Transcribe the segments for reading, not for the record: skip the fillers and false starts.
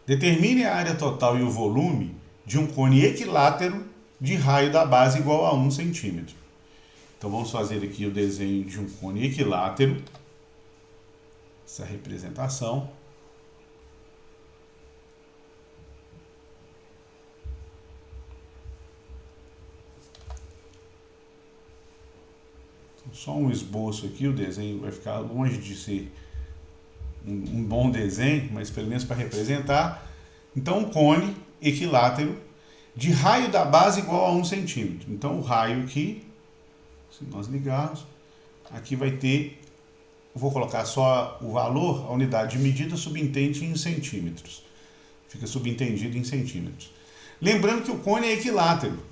Determine a área total e o volume de um cone equilátero de raio da base igual a 1 centímetro. Então vamos fazer aqui o desenho de um cone equilátero, essa representação. Só um esboço aqui, o desenho vai ficar longe de ser um bom desenho, mas pelo menos para representar. Então, um cone equilátero de raio da base igual a 1 centímetro. Então, o raio aqui, se nós ligarmos, aqui vai ter, vou colocar só o valor, a unidade de medida subentende em centímetros. Fica subentendido em centímetros. Lembrando que o cone é equilátero.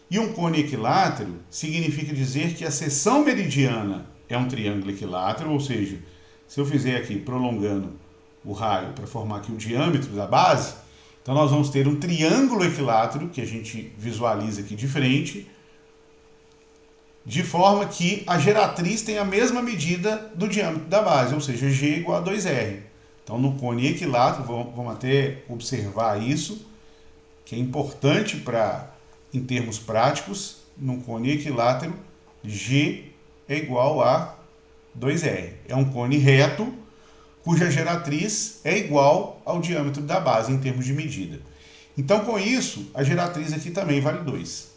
E um cone equilátero significa dizer que a seção meridiana é um triângulo equilátero, ou seja, se eu fizer aqui prolongando o raio para formar aqui o diâmetro da base, então nós vamos ter um triângulo equilátero, que a gente visualiza aqui de frente, de forma que a geratriz tem a mesma medida do diâmetro da base, ou seja, G igual a 2R. Então, no cone equilátero, vamos até observar isso, que é importante em termos práticos, no cone equilátero, G é igual a 2R. É um cone reto, cuja geratriz é igual ao diâmetro da base em termos de medida. Então, com isso, a geratriz aqui também vale 2.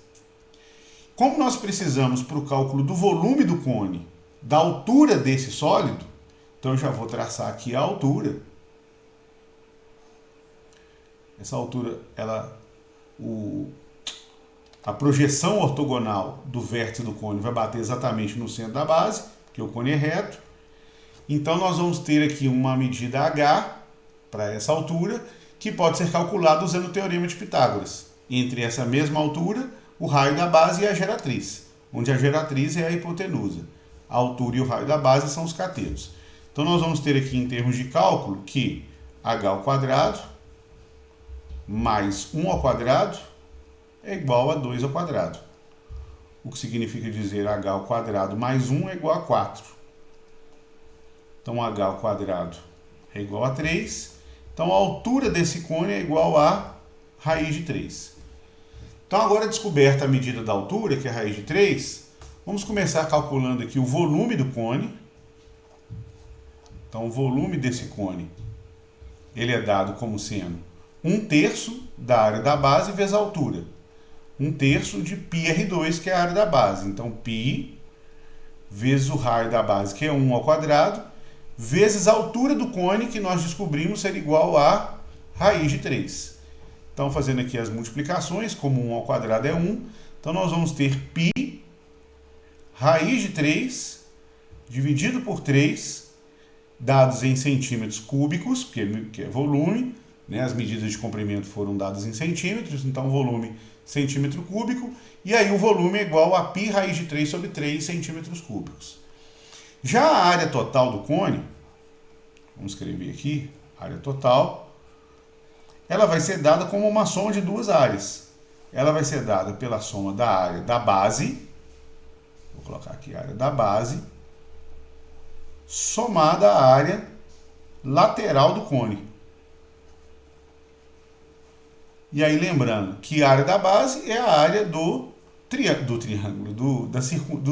Como nós precisamos, para o cálculo do volume do cone, da altura desse sólido, então eu já vou traçar aqui a altura. Essa altura, a projeção ortogonal do vértice do cone vai bater exatamente no centro da base, que o cone é reto. Então, nós vamos ter aqui uma medida H para essa altura, que pode ser calculada usando o teorema de Pitágoras. Entre essa mesma altura, o raio da base e a geratriz, onde a geratriz é a hipotenusa. A altura e o raio da base são os catetos. Então, nós vamos ter aqui, em termos de cálculo, que H ao quadrado mais 1 ao quadrado é igual a 2 ao quadrado. O que significa dizer H ao quadrado mais 1 é igual a 4. Então, H ao quadrado é igual a 3. Então, a altura desse cone é igual a raiz de 3. Então, agora descoberta a medida da altura, que é a raiz de 3, vamos começar calculando aqui o volume do cone. Então, o volume desse cone, ele é dado como sendo 1/3 da área da base vezes a altura. 1/3 de πr2, que é a área da base. Então, π vezes o raio da base, que é 1 ao quadrado, vezes a altura do cone, que nós descobrimos ser igual a raiz de 3. Então, fazendo aqui as multiplicações, como 1 ao quadrado é 1, então nós vamos ter π raiz de 3 dividido por 3, dados em centímetros cúbicos, que é volume, né? As medidas de comprimento foram dadas em centímetros, então volume centímetro cúbico, e aí o volume é igual a π raiz de 3 sobre 3 centímetros cúbicos. Já a área total do cone, vamos escrever aqui, área total, ela vai ser dada como uma soma de duas áreas. Ela vai ser dada pela soma da área da base, vou colocar aqui a área da base, somada à área lateral do cone. E aí, lembrando que a área da base é a área do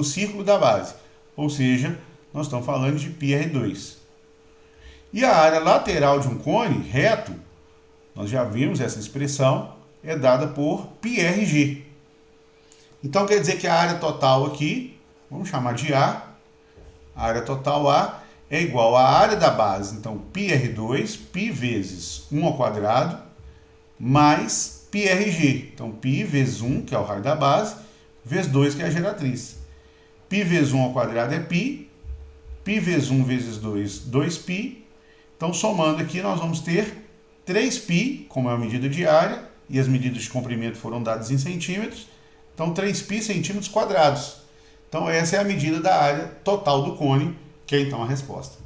círculo da base. Ou seja, nós estamos falando de πr2. E a área lateral de um cone reto, nós já vimos essa expressão, é dada por πrg. Então, quer dizer que a área total aqui, vamos chamar de A área total A, é igual à área da base. Então, πr2, π vezes 1 ao quadrado, mais πrg. Então, π vezes 1, que é o raio da base, vezes 2, que é a geratriz. π vezes 1 ao quadrado é π, π vezes 1 vezes 2, 2π. Então, somando aqui, nós vamos ter 3π, como é a medida de área, e as medidas de comprimento foram dadas em centímetros. Então, 3π centímetros quadrados. Então, essa é a medida da área total do cone, que é então a resposta.